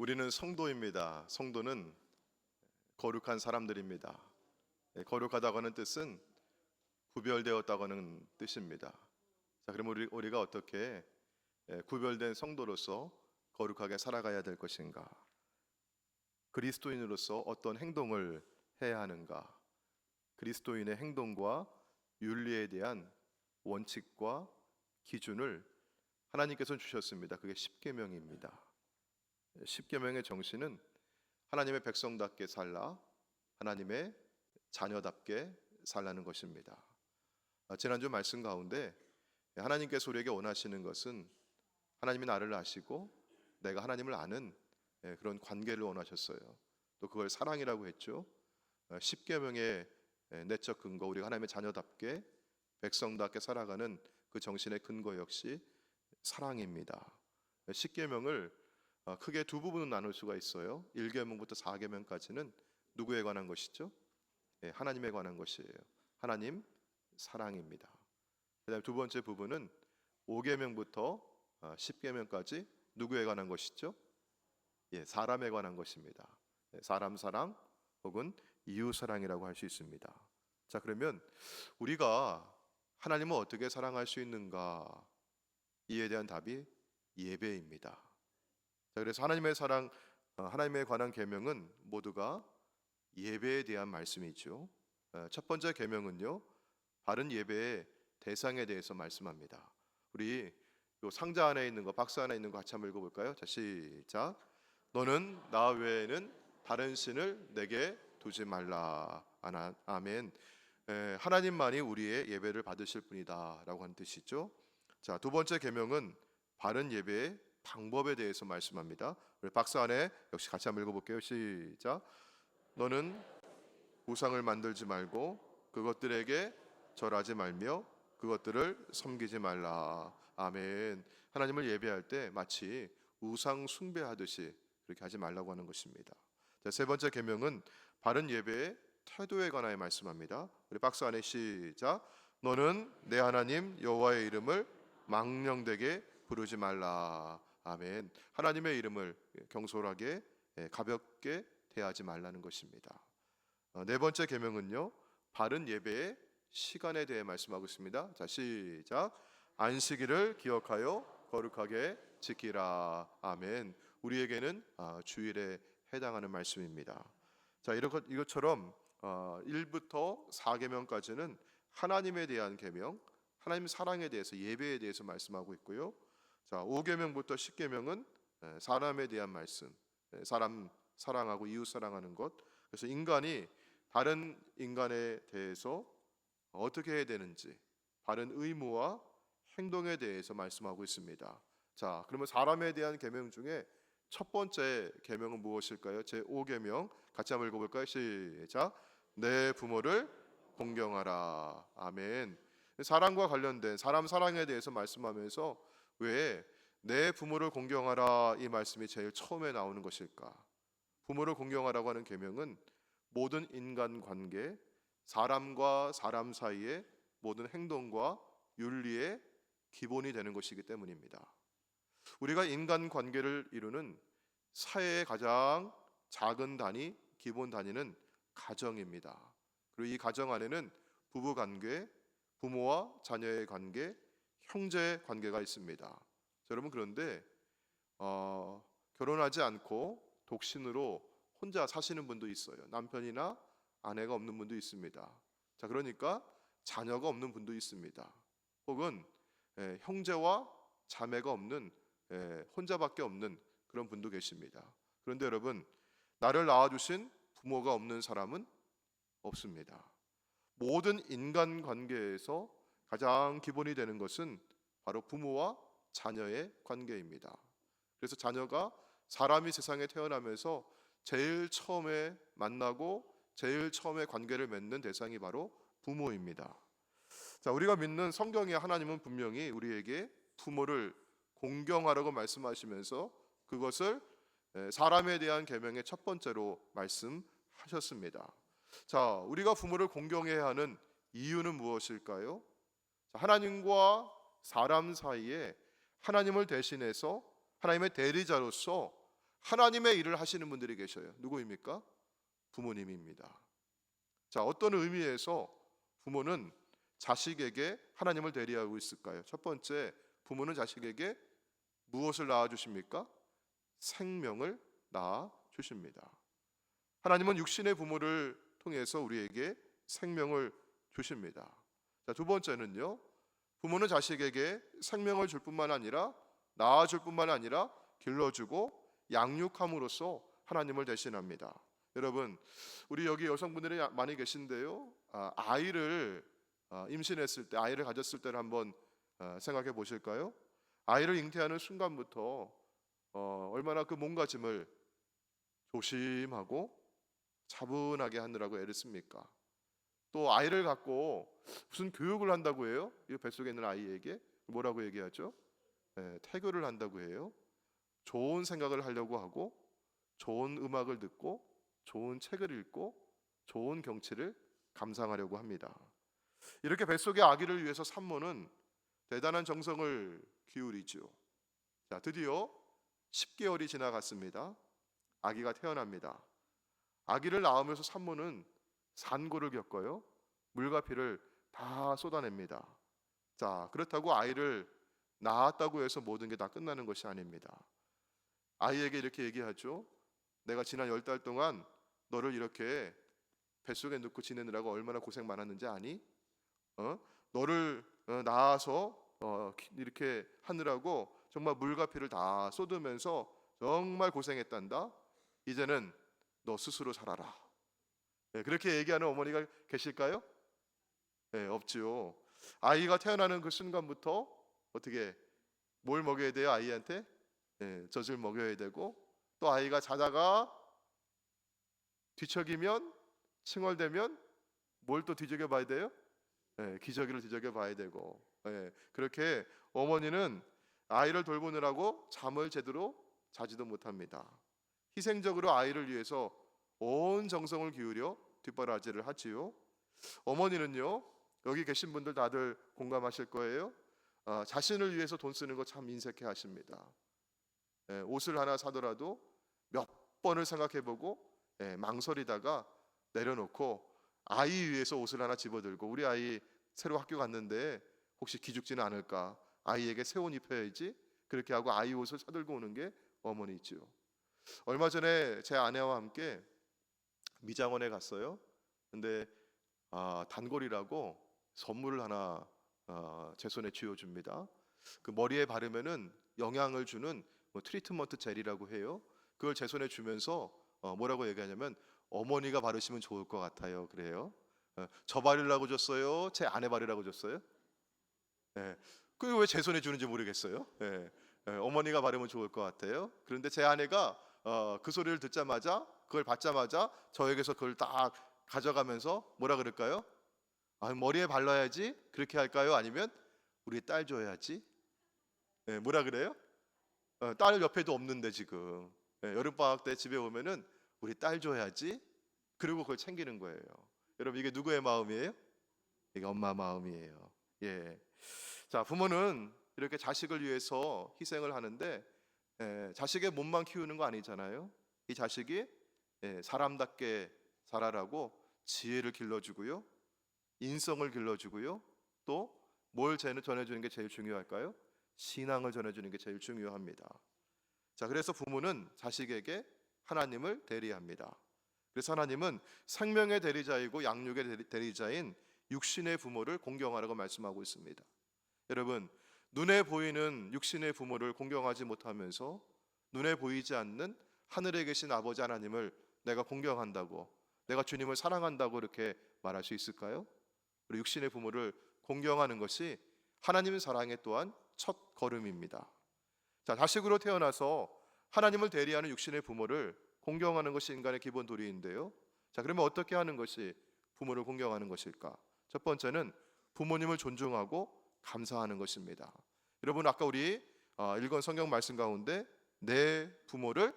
우리는 성도입니다. 성도는 거룩한 사람들입니다. 거룩하다고 하는 뜻은 구별되었다고 하는 뜻입니다. 자, 그럼 우리가 어떻게 구별된 성도로서 거룩하게 살아가야 될 것인가? 그리스도인으로서 어떤 행동을 해야 하는가? 그리스도인의 행동과 윤리에 대한 원칙과 기준을 하나님께서 주셨습니다. 그게 십계명입니다. 십계명의 정신은 하나님의 백성답게 살라, 하나님의 자녀답게 살라는 것입니다. 지난주 말씀 가운데 하나님께서 우리에게 원하시는 것은 하나님이 나를 아시고 내가 하나님을 아는 그런 관계를 원하셨어요. 또 그걸 사랑이라고 했죠. 십계명의 내적 근거, 우리가 하나님의 자녀답게 백성답게 살아가는 그 정신의 근거 역시 사랑입니다. 십계명을 크게 두 부분으로 나눌 수가 있어요. 1계명부터 4계명까지는 누구에 관한 것이죠? 하나님에 관한 것이에요. 하나님 사랑입니다. 그다음에 두 번째 부분은 5계명부터 10계명까지 누구에 관한 것이죠? 사람에 관한 것입니다. 사람 사랑 혹은 이웃 사랑이라고 할 수 있습니다. 자, 그러면 우리가 하나님을 어떻게 사랑할 수 있는가? 이에 대한 답이 예배입니다. 자, 그래서 하나님의 사랑, 하나님에 관한 계명은 모두가 예배에 대한 말씀이죠. 첫 번째 계명은요, 바른 예배의 대상에 대해서 말씀합니다. 우리 요 상자 안에 있는 거, 박스 안에 있는 거 같이 한번 읽어볼까요? 자, 시작. 너는 나 외에는 다른 신을 내게 두지 말라. 아멘. 하나님만이 우리의 예배를 받으실 분이다라고 하는 뜻이죠. 자, 두 번째 계명은 바른 예배의 방법에 대해서 말씀합니다. 우리 박스 안에 역시 같이 한번 읽어볼게요. 시작. 너는 우상을 만들지 말고 그것들에게 절하지 말며 그것들을 섬기지 말라. 아멘. 하나님을 예배할 때 마치 우상 숭배하듯이 그렇게 하지 말라고 하는 것입니다. 자, 세 번째 계명은 바른 예배의 태도에 관하여 말씀합니다. 우리 박스 안에 시작. 너는 내 하나님 여호와의 이름을 망령되게 부르지 말라. 아멘. 하나님의 이름을 경솔하게 가볍게 대하지 말라는 것입니다. 네 번째 계명은요, 바른 예배의 시간에 대해 말씀하고 있습니다. 자, 시작. 안식일을 기억하여 거룩하게 지키라. 아멘. 우리에게는 주일에 해당하는 말씀입니다. 자, 이것처럼 1부터 4계명까지는 하나님에 대한 계명, 하나님 사랑에 대해서, 예배에 대해서 말씀하고 있고요. 자, 5계명부터 10계명은 사람에 대한 말씀, 사람 사랑하고 이웃 사랑하는 것. 그래서 인간이 다른 인간에 대해서 어떻게 해야 되는지, 바른 의무와 행동에 대해서 말씀하고 있습니다. 자, 그러면 사람에 대한 계명 중에 첫 번째 계명은 무엇일까요? 제 5계명 같이 한번 읽어볼까요? 시작. 내 부모를 공경하라. 아멘. 사랑과 관련된 사람 사랑에 대해서 말씀하면서 왜 내 부모를 공경하라 이 말씀이 제일 처음에 나오는 것일까? 부모를 공경하라고 하는 계명은 모든 인간 관계, 사람과 사람 사이의 모든 행동과 윤리의 기본이 되는 것이기 때문입니다. 우리가 인간 관계를 이루는 사회의 가장 작은 단위, 기본 단위는 가정입니다. 그리고 이 가정 안에는 부부 관계, 부모와 자녀의 관계, 형제 관계가 있습니다. 자, 여러분, 그런데 결혼하지 않고 독신으로 혼자 사시는 분도 있어요. 남편이나 아내가 없는 분도 있습니다. 자, 그러니까 자녀가 없는 분도 있습니다. 혹은 형제와 자매가 없는, 혼자밖에 없는 그런 분도 계십니다. 그런데 여러분, 나를 낳아주신 부모가 없는 사람은 없습니다. 모든 인간 관계에서 가장 기본이 되는 것은 바로 부모와 자녀의 관계입니다. 그래서 자녀가 사람이 세상에 태어나면서 제일 처음에 만나고 제일 처음에 관계를 맺는 대상이 바로 부모입니다. 자, 우리가 믿는 성경의 하나님은 분명히 우리에게 부모를 공경하라고 말씀하시면서 그것을 사람에 대한 계명의 첫 번째로 말씀하셨습니다. 자, 우리가 부모를 공경해야 하는 이유는 무엇일까요? 자, 하나님과 사람 사이에 하나님을 대신해서 하나님의 대리자로서 하나님의 일을 하시는 분들이 계셔요. 누구입니까? 부모님입니다. 자, 어떤 의미에서 부모는 자식에게 하나님을 대리하고 있을까요? 첫 번째, 부모는 자식에게 무엇을 낳아 주십니까? 생명을 낳아 주십니다. 하나님은 육신의 부모를 통해서 우리에게 생명을 주십니다. 자, 두 번째는요, 부모는 자식에게 생명을 줄 뿐만 아니라 낳아 줄 뿐만 아니라 길러주고 양육함으로써 하나님을 대신합니다. 여러분, 우리 여기 여성분들이 많이 계신데요, 아이를 임신했을 때, 아이를 가졌을 때를 한번 생각해 보실까요? 아이를 잉태하는 순간부터 얼마나 그 몸가짐을 조심하고 차분하게 하느라고 애를 씁니까? 또 아이를 갖고 무슨 교육을 한다고 해요? 이 뱃속에 있는 아이에게 뭐라고 얘기하죠? 태교를 한다고 해요. 좋은 생각을 하려고 하고, 좋은 음악을 듣고, 좋은 책을 읽고, 좋은 경치를 감상하려고 합니다. 이렇게 뱃속의 아기를 위해서 산모는 대단한 정성을 기울이죠. 자, 드디어 10개월이 지나갔습니다. 아기가 태어납니다. 아기를 낳으면서 산모는 산고를 겪어요. 물과 피를 다 쏟아냅니다. 자, 그렇다고 아이를 낳았다고 해서 모든 게 다 끝나는 것이 아닙니다. 아이에게 이렇게 얘기하죠. 내가 지난 10달 동안 너를 이렇게 뱃속에 넣고 지내느라고 얼마나 고생 많았는지 아니? 너를 낳아서 이렇게 하느라고 정말 물과 피를 다 쏟으면서 정말 고생했단다. 이제는 너 스스로 살아라. 그렇게 얘기하는 어머니가 계실까요? 없지요. 아이가 태어나는 그 순간부터 어떻게 뭘 먹여야 돼요? 아이한테 젖을 먹여야 되고, 또 아이가 자다가 뒤척이면, 칭얼대면 뭘 또 뒤적여 봐야 돼요? 기저귀를 뒤적여 봐야 되고, 그렇게 어머니는 아이를 돌보느라고 잠을 제대로 자지도 못합니다. 희생적으로 아이를 위해서 온 정성을 기울여 뒷바라지를 하지요. 어머니는요, 여기 계신 분들 다들 공감하실 거예요. 자신을 위해서 돈 쓰는 거 참 인색해 하십니다. 옷을 하나 사더라도 몇 번을 생각해보고 망설이다가 내려놓고 아이 위해서 옷을 하나 집어들고, 우리 아이 새로 학교 갔는데 혹시 기죽지는 않을까, 아이에게 새 옷 입혀야지, 그렇게 하고 아이 옷을 사들고 오는 게 어머니지요. 얼마 전에 제 아내와 함께 미장원에 갔어요. 근데 단골이라고 선물을 하나 제 손에 쥐어줍니다. 그 머리에 바르면은 영양을 주는 트리트먼트 젤이라고 해요. 그걸 제 손에 주면서 뭐라고 얘기하냐면, 어머니가 바르시면 좋을 것 같아요. 그래요. 저 바르라고 줬어요? 제 아내 바르라고 줬어요? 그게 왜 제 손에 주는지 모르겠어요. 어머니가 바르면 좋을 것 같아요. 그런데 제 아내가 그 소리를 듣자마자, 그걸 받자마자 저에게서 그걸 딱 가져가면서 뭐라 그럴까요? 머리에 발라야지, 그렇게 할까요? 아니면 우리 딸 줘야지? 뭐라 그래요? 딸 옆에도 없는데 지금 여름방학 때 집에 오면은 우리 딸 줘야지, 그리고 그걸 챙기는 거예요. 여러분, 이게 누구의 마음이에요? 이게 엄마 마음이에요. 자, 부모는 이렇게 자식을 위해서 희생을 하는데, 자식의 몸만 키우는 거 아니잖아요. 이 자식이 사람답게 자라라고 지혜를 길러주고요, 인성을 길러주고요, 또 뭘 전해주는 게 제일 중요할까요? 신앙을 전해주는 게 제일 중요합니다. 자, 그래서 부모는 자식에게 하나님을 대리합니다. 그래서 하나님은 생명의 대리자이고 양육의 대리자인 육신의 부모를 공경하라고 말씀하고 있습니다. 여러분, 눈에 보이는 육신의 부모를 공경하지 못하면서 눈에 보이지 않는 하늘에 계신 아버지 하나님을 내가 공경한다고, 내가 주님을 사랑한다고 이렇게 말할 수 있을까요? 우리 육신의 부모를 공경하는 것이 하나님의 사랑의 또한 첫 걸음입니다. 자, 자식으로 태어나서 하나님을 대리하는 육신의 부모를 공경하는 것이 인간의 기본 도리인데요. 자, 그러면 어떻게 하는 것이 부모를 공경하는 것일까? 첫 번째는 부모님을 존중하고 감사하는 것입니다. 여러분, 아까 우리 읽은 성경 말씀 가운데 내 부모를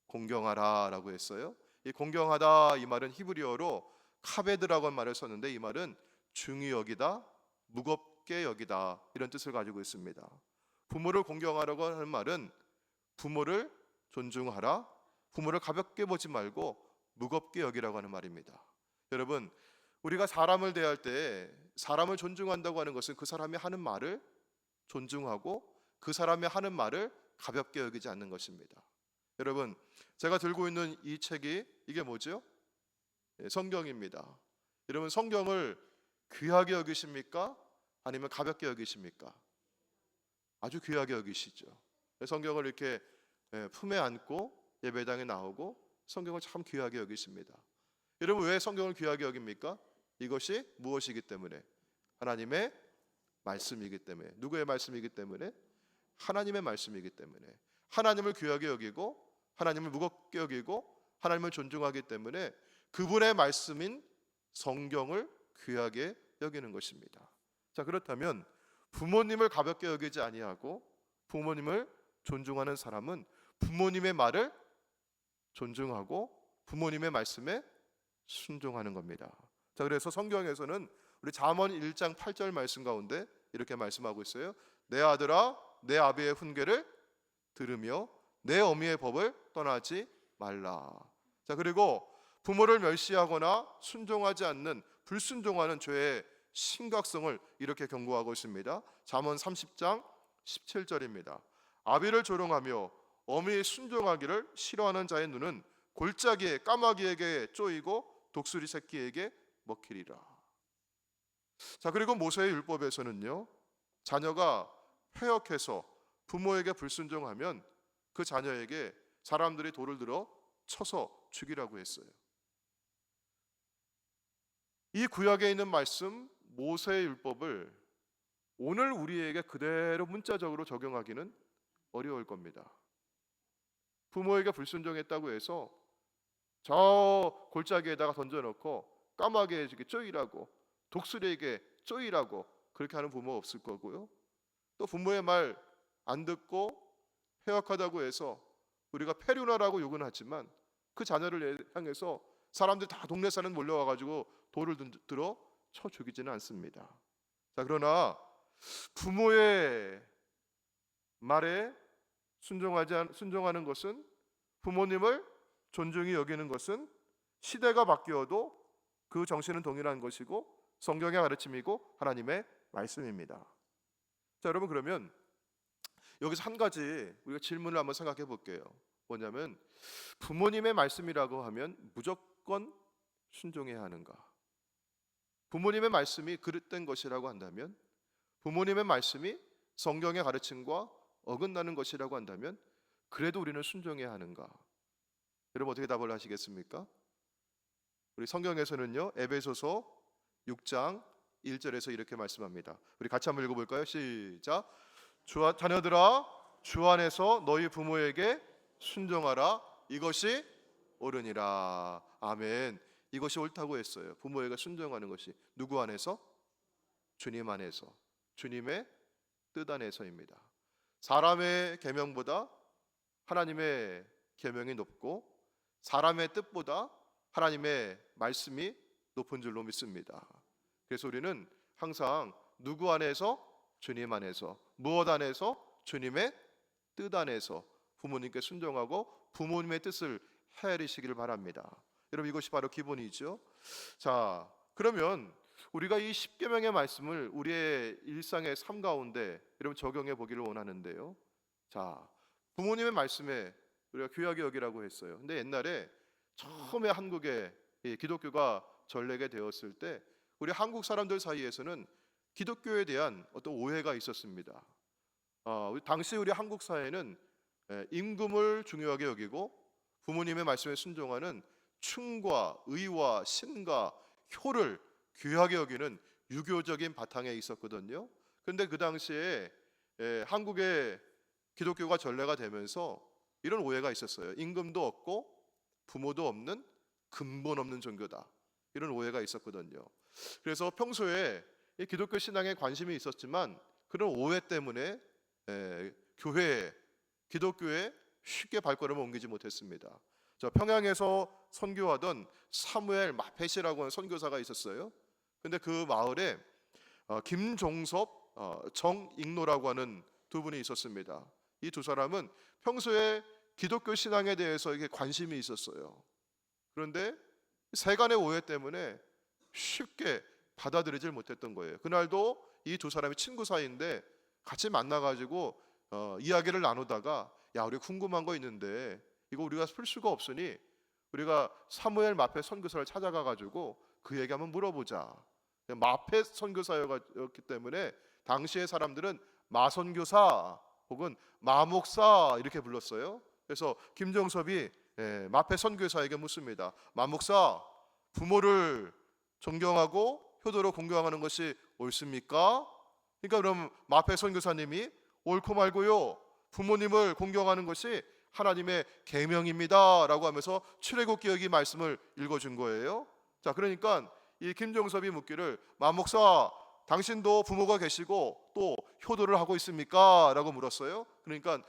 공경하라 라고 했어요. 이 공경하다, 이 말은 히브리어로 카베드라고 하는 말을 썼는데, 이 말은 중히 여기다, 무겁게 여기다, 이런 뜻을 가지고 있습니다. 부모를 공경하라고 하는 말은 부모를 존중하라. 부모를 가볍게 보지 말고 무겁게 여기라고 하는 말입니다. 여러분, 우리가 사람을 대할 때 사람을 존중한다고 하는 것은 그 사람이 하는 말을 존중하고 그 사람이 하는 말을 가볍게 여기지 않는 것입니다. 여러분, 제가 들고 있는 이 책이 이게 뭐죠? 성경입니다. 여러분, 성경을 귀하게 여기십니까? 아니면 가볍게 여기십니까? 아주 귀하게 여기시죠. 성경을 이렇게 품에 안고 예배당에 나오고 성경을 참 귀하게 여기십니다. 여러분, 왜 성경을 귀하게 여깁니까? 이것이 무엇이기 때문에? 하나님의 말씀이기 때문에. 누구의 말씀이기 때문에? 하나님의 말씀이기 때문에. 하나님을 귀하게 여기고 하나님을 무겁게 여기고 하나님을 존중하기 때문에 그분의 말씀인 성경을 귀하게 여기는 것입니다. 자, 그렇다면 부모님을 가볍게 여기지 아니하고 부모님을 존중하는 사람은 부모님의 말을 존중하고 부모님의 말씀에 순종하는 겁니다. 자, 그래서 성경에서는 우리 잠언 1장 8절 말씀 가운데 이렇게 말씀하고 있어요. 내 아들아, 내 아비의 훈계를 들으며 내 어미의 법을 떠나지 말라. 자, 그리고 부모를 멸시하거나 순종하지 않는 불순종하는 죄의 심각성을 이렇게 경고하고 있습니다. 잠언 30장 17절입니다. 아비를 조롱하며 어미의 순종하기를 싫어하는 자의 눈은 골짜기에 까마귀에게 쪼이고 독수리 새끼에게 먹히리라. 자, 그리고 모세의 율법에서는요, 자녀가 패역해서 부모에게 불순종하면 그 자녀에게 사람들이 돌을 들어 쳐서 죽이라고 했어요. 이 구약에 있는 말씀 모세의 율법을 오늘 우리에게 그대로 문자적으로 적용하기는 어려울 겁니다. 부모에게 불순종했다고 해서 저 골짜기에다가 던져놓고 까마귀에게 쪼이라고 독수리에게 쪼이라고 그렇게 하는 부모 없을 거고요. 또 부모의 말 안 듣고 패역하다고 해서 우리가 페류나라고 욕은 하지만 그 자녀를 향해서 사람들 다 동네 사람 몰려와가지고 돌을 들어 쳐 죽이지는 않습니다. 자, 그러나 부모의 말에 순종하는 것은, 부모님을 존중히 여기는 것은 시대가 바뀌어도 그 정신은 동일한 것이고 성경의 가르침이고 하나님의 말씀입니다. 자, 여러분, 그러면 여기서 한 가지 우리가 질문을 한번 생각해 볼게요. 뭐냐면 부모님의 말씀이라고 하면 무조건 순종해야 하는가? 부모님의 말씀이 그릇된 것이라고 한다면, 부모님의 말씀이 성경의 가르침과 어긋나는 것이라고 한다면 그래도 우리는 순종해야 하는가? 여러분, 어떻게 답을 하시겠습니까? 우리 성경에서는요, 에베소서 6장 1절에서 이렇게 말씀합니다. 우리 같이 한번 읽어볼까요? 시작. 자녀들아, 주 안에서 너희 부모에게 순종하라. 이것이 옳으니라. 아멘. 이것이 옳다고 했어요. 부모에게 순종하는 것이 누구 안에서? 주님 안에서, 주님의 뜻 안에서입니다. 사람의 계명보다 하나님의 계명이 높고 사람의 뜻보다 하나님의 말씀이 높은 줄로 믿습니다. 그래서 우리는 항상 누구 안에서? 주님 안에서. 무엇 안에서? 주님의 뜻 안에서 부모님께 순종하고 부모님의 뜻을 헤아리시기를 바랍니다. 여러분, 이것이 바로 기본이죠. 자, 그러면 우리가 이 십계명의 말씀을 우리의 일상의 삶 가운데 여러분 적용해 보기를 원하는데요. 자, 부모님의 말씀에 우리가 귀하게 여기라고 했어요. 근데 옛날에 처음에 한국에 기독교가 전래게 되었을 때 우리 한국 사람들 사이에서는 기독교에 대한 어떤 오해가 있었습니다. 당시 우리 한국 사회는 임금을 중요하게 여기고 부모님의 말씀에 순종하는 충과 의와 신과 효를 귀하게 여기는 유교적인 바탕에 있었거든요. 그런데 그 당시에 한국의 기독교가 전래가 되면서 이런 오해가 있었어요. 임금도 없고 부모도 없는 근본 없는 종교다, 이런 오해가 있었거든요. 그래서 평소에 기독교 신앙에 관심이 있었지만 그런 오해 때문에 교회에, 기독교에 쉽게 발걸음을 옮기지 못했습니다. 저 평양에서 선교하던 사무엘 마펫이라고 하는 선교사가 있었어요. 근데 그 마을에 김종섭, 정익노라고 하는 두 분이 있었습니다. 이 두 사람은 평소에 기독교 신앙에 대해서 이게 관심이 있었어요. 그런데 세간의 오해 때문에 쉽게 받아들이질 못했던 거예요. 그날도 이 두 사람이 친구 사이인데 같이 만나가지고 이야기를 나누다가, 야, 우리 궁금한 거 있는데 이거 우리가 풀 수가 없으니 우리가 사무엘 마페 선교사를 찾아가가지고 그 얘기 한번 물어보자. 마페 선교사였기 때문에 당시의 사람들은 마선교사 혹은 마목사 이렇게 불렀어요. 그래서 김정섭이 마페 선교사에게 묻습니다. 마목사, 부모를 존경하고 효도로 공경하는 것이 옳습니까? 그러니까 그럼 마페 선교사님이 옳고 말고요, 부모님을 공경하는 것이 하나님의 계명입니다 라고 하면서 출애굽기 여기 말씀을 읽어준 거예요. 자, 그러니까 이 김정섭이 묻기를, 마목사, 당신도 부모가 계시고 또 효도를 하고 있습니까? 라고 물었어요. 그러니까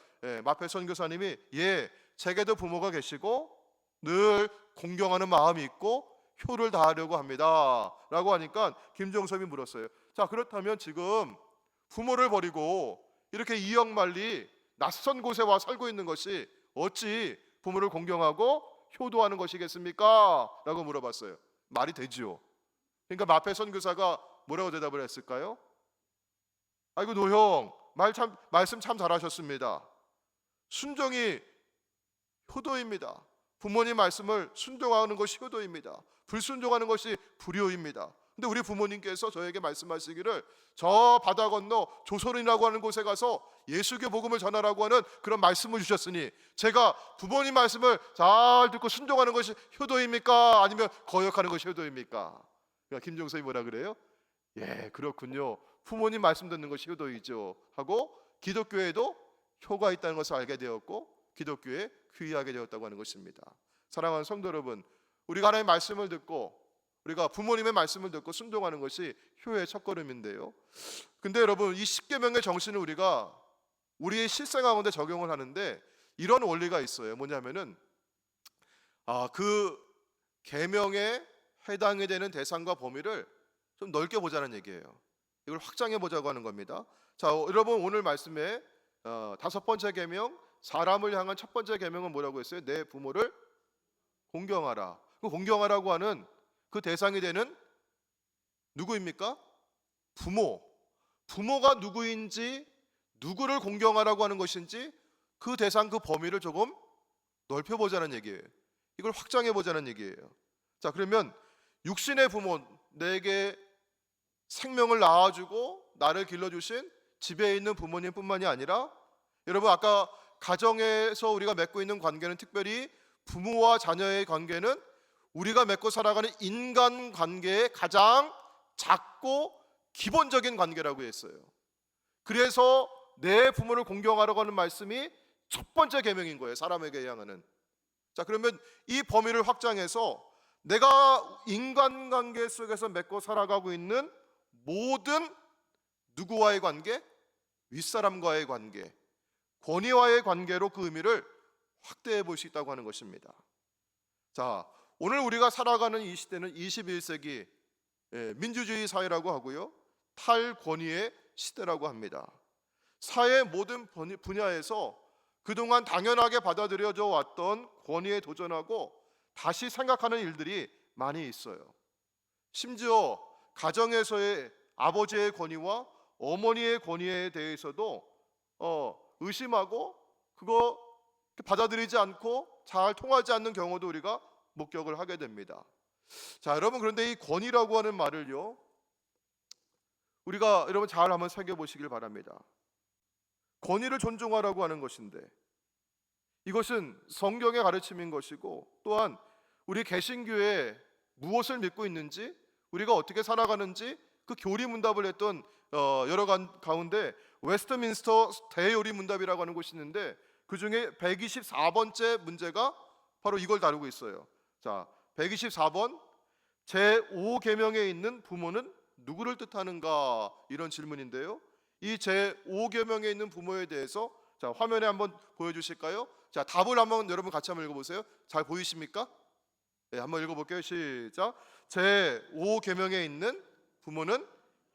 마페 선교사님이, 예, 제게도 부모가 계시고 늘 공경하는 마음이 있고 효를 다하려고 합니다 라고 하니까 김정섭이 물었어요. 자, 그렇다면 지금 부모를 버리고 이렇게 이역만리 낯선 곳에 와 살고 있는 것이 어찌 부모를 공경하고 효도하는 것이겠습니까? 라고 물어봤어요. 말이 되지요. 그러니까 마페 선교사가 뭐라고 대답을 했을까요? 아이고 노형, 말씀 참 잘하셨습니다. 순종이 효도입니다. 부모님 말씀을 순종하는 것이 효도입니다. 불순종하는 것이 불효입니다. 근데 우리 부모님께서 저에게 말씀하시기를, 저 바다 건너 조선이라고 하는 곳에 가서 예수교 복음을 전하라고 하는 그런 말씀을 주셨으니 제가 부모님 말씀을 잘 듣고 순종하는 것이 효도입니까? 아니면 거역하는 것이 효도입니까? 그러니까 김종석이 뭐라 그래요? 예, 그렇군요. 부모님 말씀 듣는 것이 효도이죠 하고, 기독교에도 효가 있다는 것을 알게 되었고 기독교에 귀의하게 되었다고 하는 것입니다. 사랑하는 성도 여러분, 우리가 하나님의 말씀을 듣고 우리가 부모님의 말씀을 듣고 순종하는 것이 효의 첫걸음인데요. 근데 여러분, 이 십계명의 정신을 우리가 우리의 실생 가운데 적용을 하는데 이런 원리가 있어요. 뭐냐면은 그 계명에 해당이 되는 대상과 범위를 좀 넓게 보자는 얘기예요. 이걸 확장해 보자고 하는 겁니다. 자, 여러분, 오늘 말씀에 다섯 번째 계명, 사람을 향한 첫 번째 계명은 뭐라고 했어요? 내 부모를 공경하라. 그 공경하라고 하는 그 대상이 되는 누구입니까? 부모가 누구인지, 누구를 공경하라고 하는 것인지 그 대상, 그 범위를 조금 넓혀보자는 얘기예요. 이걸 확장해보자는 얘기예요. 자, 그러면 육신의 부모, 내게 생명을 낳아주고 나를 길러주신 집에 있는 부모님뿐만이 아니라, 여러분, 아까 가정에서 우리가 맺고 있는 관계는, 특별히 부모와 자녀의 관계는 우리가 맺고 살아가는 인간관계의 가장 작고 기본적인 관계라고 했어요. 그래서 내 부모를 공경하라고 하는 말씀이 첫 번째 계명인 거예요, 사람에게 향하는. 자, 그러면 이 범위를 확장해서 내가 인간관계 속에서 맺고 살아가고 있는 모든 누구와의 관계? 윗사람과의 관계, 권위와의 관계로 그 의미를 확대해 볼 수 있다고 하는 것입니다. 자, 오늘 우리가 살아가는 이 시대는 21세기 민주주의 사회라고 하고요, 탈권위의 시대라고 합니다. 사회의 모든 분야에서 그동안 당연하게 받아들여져 왔던 권위에 도전하고 다시 생각하는 일들이 많이 있어요. 심지어 가정에서의 아버지의 권위와 어머니의 권위에 대해서도 의심하고 그거 받아들이지 않고 잘 통하지 않는 경우도 우리가 목격을 하게 됩니다. 자, 여러분, 그런데 이 권위라고 하는 말을요, 우리가 여러분 잘 한번 새겨보시길 바랍니다. 권위를 존중하라고 하는 것인데 이것은 성경의 가르침인 것이고, 또한 우리 개신교에 무엇을 믿고 있는지, 우리가 어떻게 살아가는지 그 교리문답을 했던 여러 가운데 웨스트민스터 대요리문답이라고 하는 곳이 있는데 그 중에 124번째 문제가 바로 이걸 다루고 있어요. 자, 124번, 제5계명에 있는 부모는 누구를 뜻하는가, 이런 질문인데요. 이 제5계명에 있는 부모에 대해서, 자, 화면에 한번 보여주실까요? 자, 답을 한번 여러분 같이 한번 읽어보세요. 잘 보이십니까? 네, 한번 읽어볼게요. 시작. 제5계명에 있는 부모는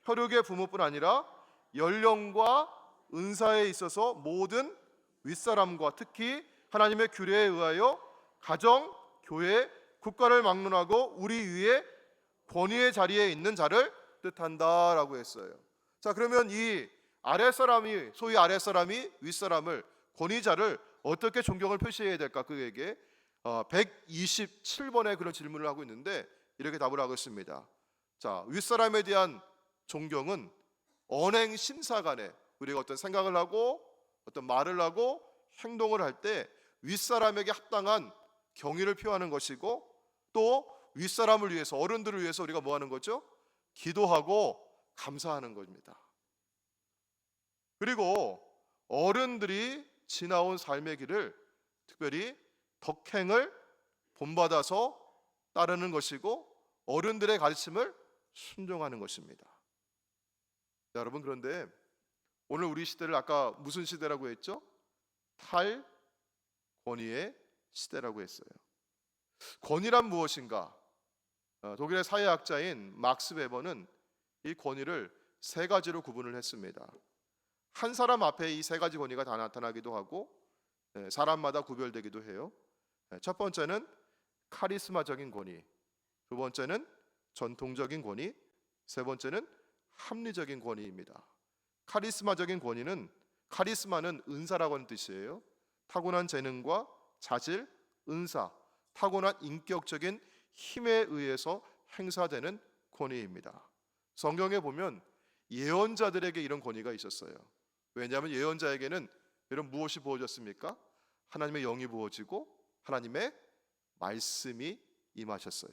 혈육의 부모뿐 아니라 연령과 은사에 있어서 모든 윗사람과 특히 하나님의 규례에 의하여 가정, 교회, 국가를 막론하고 우리 위에 권위의 자리에 있는 자를 뜻한다라고 했어요. 자, 그러면 이 아랫사람이, 소위 아랫사람이 윗사람을, 권위자를 어떻게 존경을 표시해야 될까? 그에게 127번의 그런 질문을 하고 있는데 이렇게 답을 하고 있습니다. 자, 윗사람에 대한 존경은 언행 심사 간에 우리가 어떤 생각을 하고 어떤 말을 하고 행동을 할 때 윗사람에게 합당한 경의를 표하는 것이고, 또 윗사람을 위해서, 어른들을 위해서 우리가 뭐 하는 거죠? 기도하고 감사하는 겁니다. 그리고 어른들이 지나온 삶의 길을, 특별히 덕행을 본받아서 따르는 것이고, 어른들의 가르침을 순종하는 것입니다. 자, 여러분, 그런데 오늘 우리 시대를 아까 무슨 시대라고 했죠? 탈권위의 시대라고 했어요. 권위란 무엇인가? 독일의 사회학자인 막스 웨버는 이 권위를 세 가지로 구분을 했습니다. 한 사람 앞에 이 세 가지 권위가 다 나타나기도 하고 사람마다 구별되기도 해요. 첫 번째는 카리스마적인 권위, 두 번째는 전통적인 권위, 세 번째는 합리적인 권위입니다. 카리스마적인 권위는, 카리스마는 은사라고 하는 뜻이에요. 타고난 재능과 자질, 은사, 타고난 인격적인 힘에 의해서 행사되는 권위입니다. 성경에 보면 예언자들에게 이런 권위가 있었어요. 왜냐하면 예언자에게는 이런 무엇이 부어졌습니까? 하나님의 영이 부어지고 하나님의 말씀이 임하셨어요.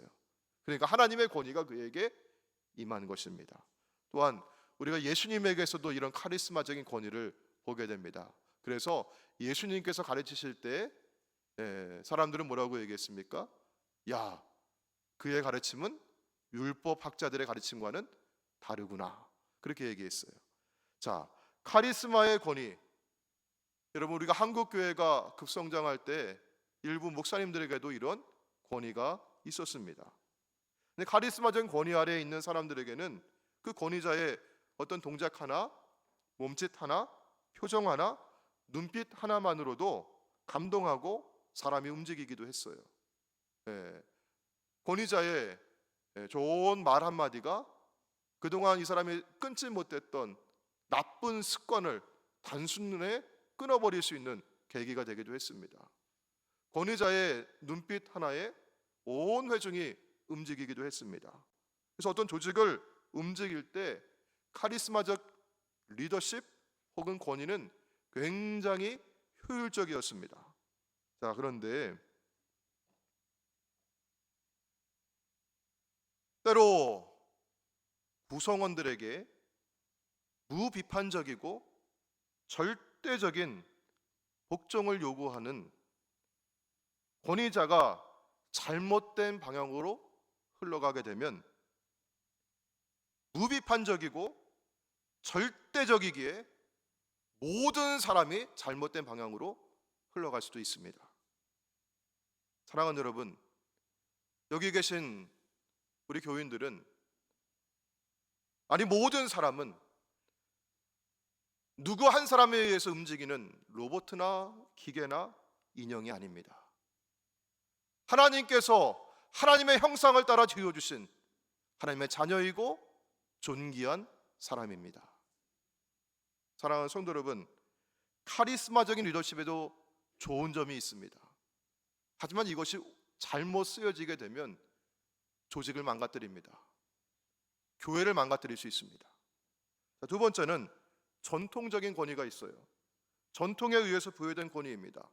그러니까 하나님의 권위가 그에게 임한 것입니다. 또한 우리가 예수님에게서도 이런 카리스마적인 권위를 보게 됩니다. 그래서 예수님께서 가르치실 때 사람들은 뭐라고 얘기했습니까? 야, 그의 가르침은 율법 학자들의 가르침과는 다르구나, 그렇게 얘기했어요. 자, 카리스마의 권위, 여러분, 우리가 한국 교회가 급성장할 때 일부 목사님들에게도 이런 권위가 있었습니다. 근데 카리스마적인 권위 아래에 있는 사람들에게는 그 권위자의 어떤 동작 하나, 몸짓 하나, 표정 하나, 눈빛 하나만으로도 감동하고 사람이 움직이기도 했어요. 권위자의 좋은 말 한마디가 그동안 이 사람이 끊지 못했던 나쁜 습관을 단순에 끊어버릴 수 있는 계기가 되기도 했습니다. 권위자의 눈빛 하나에 온 회중이 움직이기도 했습니다. 그래서 어떤 조직을 움직일 때 카리스마적 리더십 혹은 권위는 굉장히 효율적이었습니다. 자, 그런데 때로 구성원들에게 무비판적이고 절대적인 복종을 요구하는 권위자가 잘못된 방향으로 흘러가게 되면 무비판적이고 절대적이기에 모든 사람이 잘못된 방향으로 흘러갈 수도 있습니다. 사랑하는 여러분, 여기 계신 우리 교인들은, 아니 모든 사람은 누구 한 사람에 의해서 움직이는 로봇이나 기계나 인형이 아닙니다. 하나님께서 하나님의 형상을 따라 지어주신 하나님의 자녀이고 존귀한 사람입니다. 사랑하는 성도 여러분, 카리스마적인 리더십에도 좋은 점이 있습니다. 하지만 이것이 잘못 쓰여지게 되면 조직을 망가뜨립니다. 교회를 망가뜨릴 수 있습니다. 두 번째는 전통적인 권위가 있어요. 전통에 의해서 부여된 권위입니다.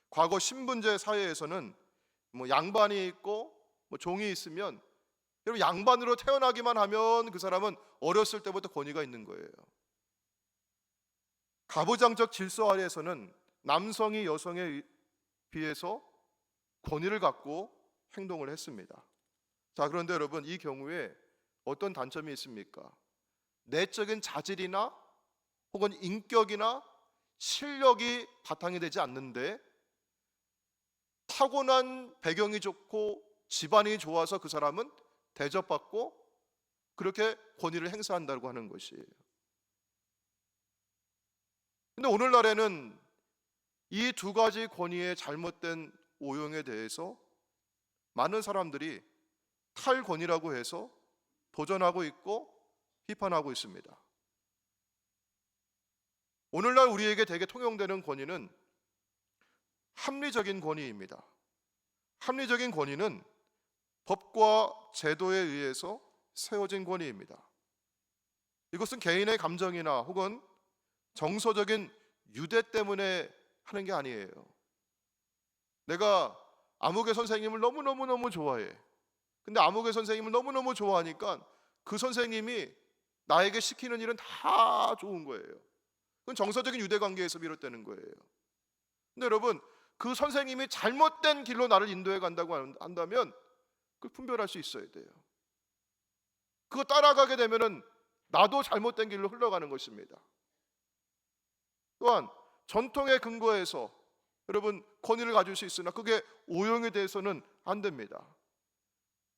과거 신분제 사회에서는 양반이 있고 종이 있으면, 여러분, 양반으로 태어나기만 하면 그 사람은 어렸을 때부터 권위가 있는 거예요. 가부장적 질서 아래에서는 남성이 여성에 비해서 권위를 갖고 행동을 했습니다. 자, 그런데 여러분, 이 경우에 어떤 단점이 있습니까? 내적인 자질이나 혹은 인격이나 실력이 바탕이 되지 않는데 타고난 배경이 좋고 집안이 좋아서 그 사람은 대접받고 그렇게 권위를 행사한다고 하는 것이에요. 근데 오늘날에는 이 두 가지 권위의 잘못된 오용에 대해서 많은 사람들이 탈권위라고 해서 도전하고 있고 비판하고 있습니다. 오늘날 우리에게 대개 통용되는 권위는 합리적인 권위입니다. 합리적인 권위는 법과 제도에 의해서 세워진 권위입니다. 이것은 개인의 감정이나 혹은 정서적인 유대 때문에 하는 게 아니에요. 내가 아무개 선생님을 너무너무 좋아해. 근데 아무개 선생님을 너무너무 좋아하니까 그 선생님이 나에게 시키는 일은 다 좋은 거예요. 그건 정서적인 유대 관계에서 비롯되는 거예요. 근데 여러분, 그 선생님이 잘못된 길로 나를 인도해 간다고 한다면 그걸 분별할 수 있어야 돼요. 그거 따라가게 되면은 나도 잘못된 길로 흘러가는 것입니다. 또한 전통에 근거해서 여러분 권위를 가질 수 있으나 그게 오용에 대해서는 안 됩니다.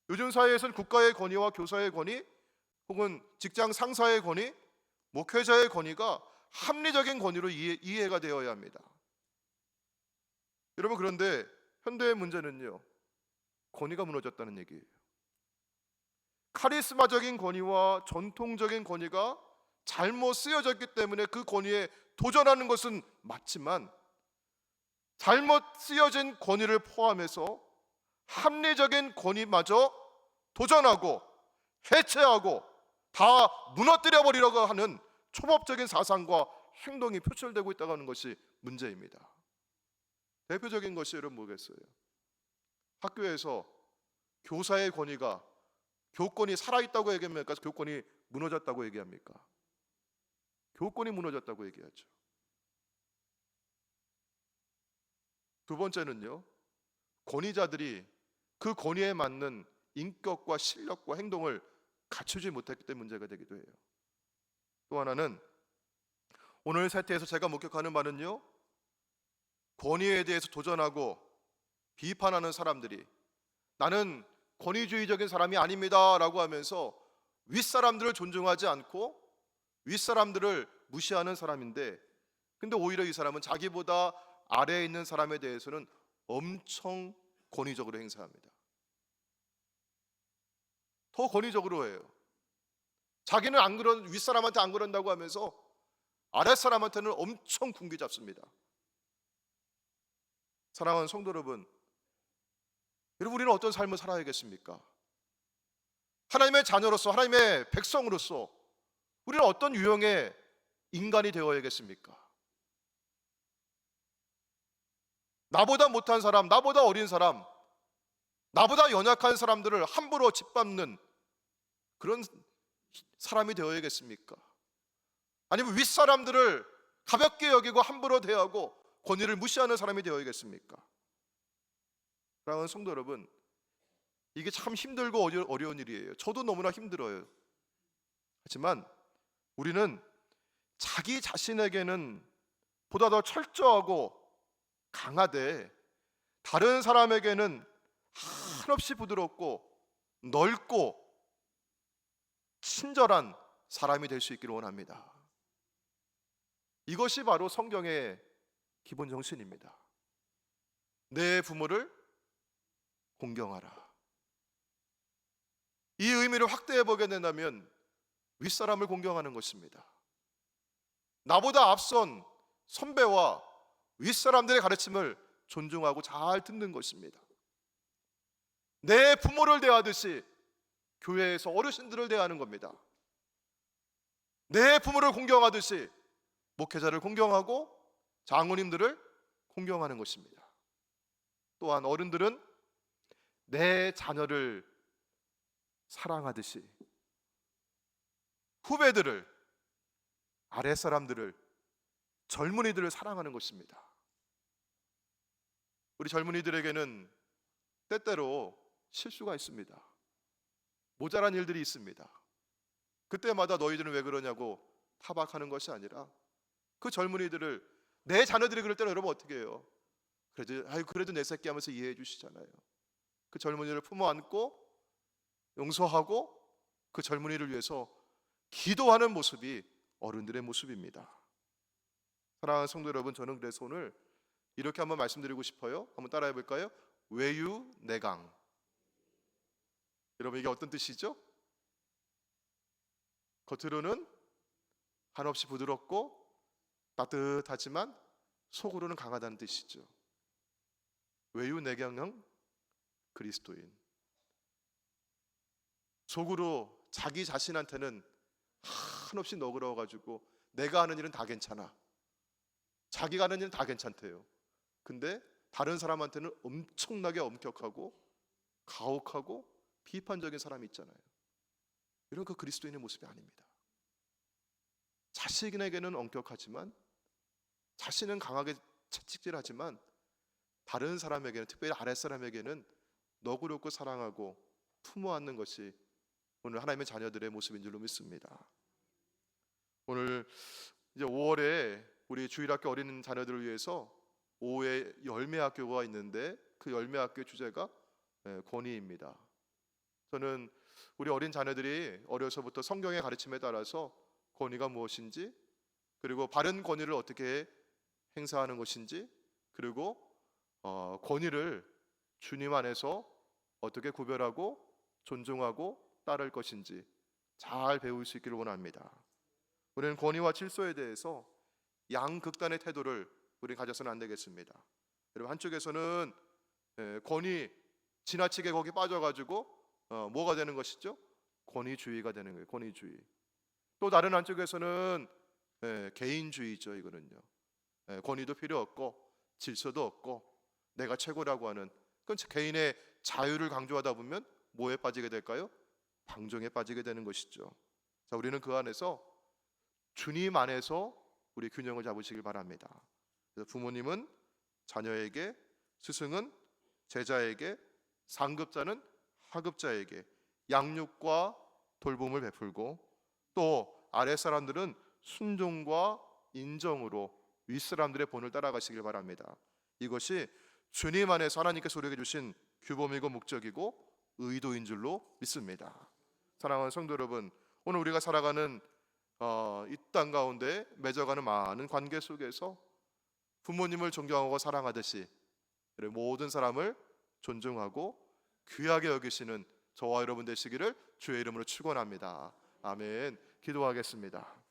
요즘 사회에서는 국가의 권위와 교사의 권위 혹은 직장 상사의 권위, 목회자의 권위가 합리적인 권위로 이해가 되어야 합니다. 여러분, 그런데 현대의 문제는요, 권위가 무너졌다는 얘기예요. 카리스마적인 권위와 전통적인 권위가 잘못 쓰여졌기 때문에 그 권위에 도전하는 것은 맞지만 잘못 쓰여진 권위를 포함해서 합리적인 권위마저 도전하고 해체하고 다 무너뜨려 버리려고 하는 초법적인 사상과 행동이 표출되고 있다고 하는 것이 문제입니다. 대표적인 것이 여러분 뭐겠어요? 학교에서 교사의 권위가 교권이 살아있다고 얘기합니까? 교권이 무너졌다고 얘기합니까? 교권이 무너졌다고 얘기하죠. 두 번째는요, 권위자들이 그 권위에 맞는 인격과 실력과 행동을 갖추지 못했기 때문에 문제가 되기도 해요. 또 하나는 오늘 세태에서 제가 목격하는 바는요, 권위에 대해서 도전하고 비판하는 사람들이 나는 권위주의적인 사람이 아닙니다 라고 하면서 윗사람들을 존중하지 않고 윗사람들을 무시하는 사람인데, 근데 오히려 이 사람은 자기보다 아래에 있는 사람에 대해서는 엄청 권위적으로 행사합니다. 더 권위적으로 해요. 자기는 안 그런, 윗사람한테 안 그런다고 하면서 아랫사람한테는 엄청 군기 잡습니다. 사랑하는 성도 여러분, 우리는 어떤 삶을 살아야겠습니까? 하나님의 자녀로서, 하나님의 백성으로서 우리는 어떤 유형의 인간이 되어야겠습니까? 나보다 못한 사람, 나보다 어린 사람, 나보다 연약한 사람들을 함부로 짓밟는 그런 사람이 되어야겠습니까? 아니면 윗사람들을 가볍게 여기고 함부로 대하고 권위를 무시하는 사람이 되어야겠습니까? 사랑하는 성도 여러분, 이게 참 힘들고 어려운 일이에요. 저도 너무나 힘들어요. 하지만 우리는 자기 자신에게는 보다 더 철저하고 강하되 다른 사람에게는 한없이 부드럽고 넓고 친절한 사람이 될 수 있기를 원합니다. 이것이 바로 성경의 기본 정신입니다. 내 부모를 공경하라. 이 의미를 확대해 보게 된다면 윗사람을 공경하는 것입니다. 나보다 앞선 선배와 윗사람들의 가르침을 존중하고 잘 듣는 것입니다. 내 부모를 대하듯이 교회에서 어르신들을 대하는 겁니다. 내 부모를 공경하듯이 목회자를 공경하고 장로님들을 공경하는 것입니다. 또한 어른들은 내 자녀를 사랑하듯이 후배들을, 아랫사람들을, 젊은이들을 사랑하는 것입니다. 우리 젊은이들에게는 때때로 실수가 있습니다. 모자란 일들이 있습니다. 그때마다 너희들은 왜 그러냐고 타박하는 것이 아니라 그 젊은이들을, 내 자녀들이 그럴 때는 여러분 어떻게 해요? 그래도 내 새끼 하면서 이해해 주시잖아요. 그 젊은이를 품어 안고 용서하고 그 젊은이를 위해서 기도하는 모습이 어른들의 모습입니다. 사랑하는 성도 여러분, 저는 그래서 오늘 이렇게 한번 말씀드리고 싶어요. 한번 따라해 볼까요? 외유내강. 여러분, 이게 어떤 뜻이죠? 겉으로는 한없이 부드럽고 따뜻하지만 속으로는 강하다는 뜻이죠. 외유내강형 그리스도인. 속으로 자기 자신한테는 한없이 너그러워가지고 내가 하는 일은 다 괜찮아, 자기가 하는 일은 다 괜찮대요. 근데 다른 사람한테는 엄청나게 엄격하고 가혹하고 비판적인 사람이 있잖아요. 이런 그 그리스도인의 모습이 아닙니다. 자신에게는 엄격하지만, 자신은 강하게 채찍질하지만 다른 사람에게는, 특별히 아랫사람에게는 너그럽고 사랑하고 품어 안는 것이 오늘 하나님의 자녀들의 모습인 줄로 믿습니다. 오늘 이제 5월에 우리 주일학교 어린 자녀들을 위해서 5회 열매학교가 있는데, 그 열매학교의 주제가 권위입니다. 저는 우리 어린 자녀들이 어려서부터 성경의 가르침에 따라서 권위가 무엇인지, 그리고 바른 권위를 어떻게 행사하는 것인지, 그리고 권위를 주님 안에서 어떻게 구별하고 존중하고 따를 것인지 잘 배울 수 있기를 원합니다. 우리는 권위와 질서에 대해서 양극단의 태도를 우리는 가져서는 안 되겠습니다. 여러분, 한쪽에서는 권위 지나치게 거기 빠져가지고 뭐가 되는 것이죠? 권위주의가 되는 거예요. 권위주의. 또 다른 한쪽에서는 개인주의죠. 이거는요. 권위도 필요 없고 질서도 없고 내가 최고라고 하는, 그건 개인의 자유를 강조하다 보면 뭐에 빠지게 될까요? 방종에 빠지게 되는 것이죠. 자, 우리는 그 안에서 주님 안에서 우리 균형을 잡으시길 바랍니다. 그래서 부모님은 자녀에게, 스승은 제자에게, 상급자는 하급자에게 양육과 돌봄을 베풀고, 또 아랫사람들은 순종과 인정으로 윗사람들의 본을 따라가시길 바랍니다. 이것이 주님 안에서 하나님께서 우리에게 주신 규범이고 목적이고 의도인 줄로 믿습니다. 사랑하는 성도 여러분, 오늘 우리가 살아가는 이 땅 가운데 맺어가는 많은 관계 속에서 부모님을 존경하고 사랑하듯이 모든 사람을 존중하고 귀하게 여기시는 저와 여러분 되시기를 주의 이름으로 축원합니다. 아멘. 기도하겠습니다.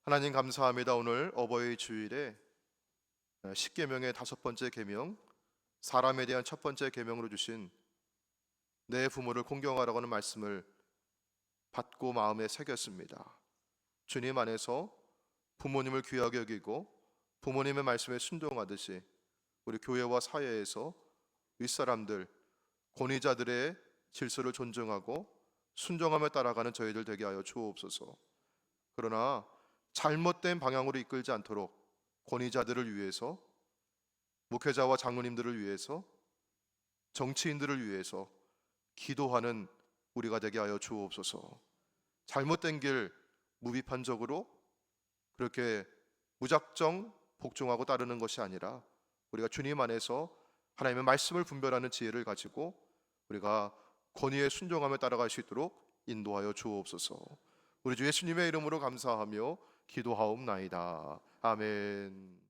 하나님 감사합니다. 오늘 어버이 주일에 10계명의 5번째 계명, 사람에 대한 첫 번째 계명으로 주신 내 부모를 공경하라고 하는 말씀을 받고 마음에 새겼습니다. 주님 안에서 부모님을 귀하게 여기고 부모님의 말씀에 순종하듯이 우리 교회와 사회에서 윗사람들, 권위자들의 질서를 존중하고 순종하며 따라가는 저희들 되게 하여 주옵소서. 그러나 잘못된 방향으로 이끌지 않도록 권위자들을 위해서, 목회자와 장로님들을 위해서, 정치인들을 위해서 기도하는 우리가 되게 하여 주옵소서. 잘못된 길 무비판적으로 그렇게 무작정 복종하고 따르는 것이 아니라 우리가 주님 안에서 하나님의 말씀을 분별하는 지혜를 가지고 우리가 권위에 순종하며 따라갈 수 있도록 인도하여 주옵소서. 우리 주 예수님의 이름으로 감사하며 기도하옵나이다. 아멘.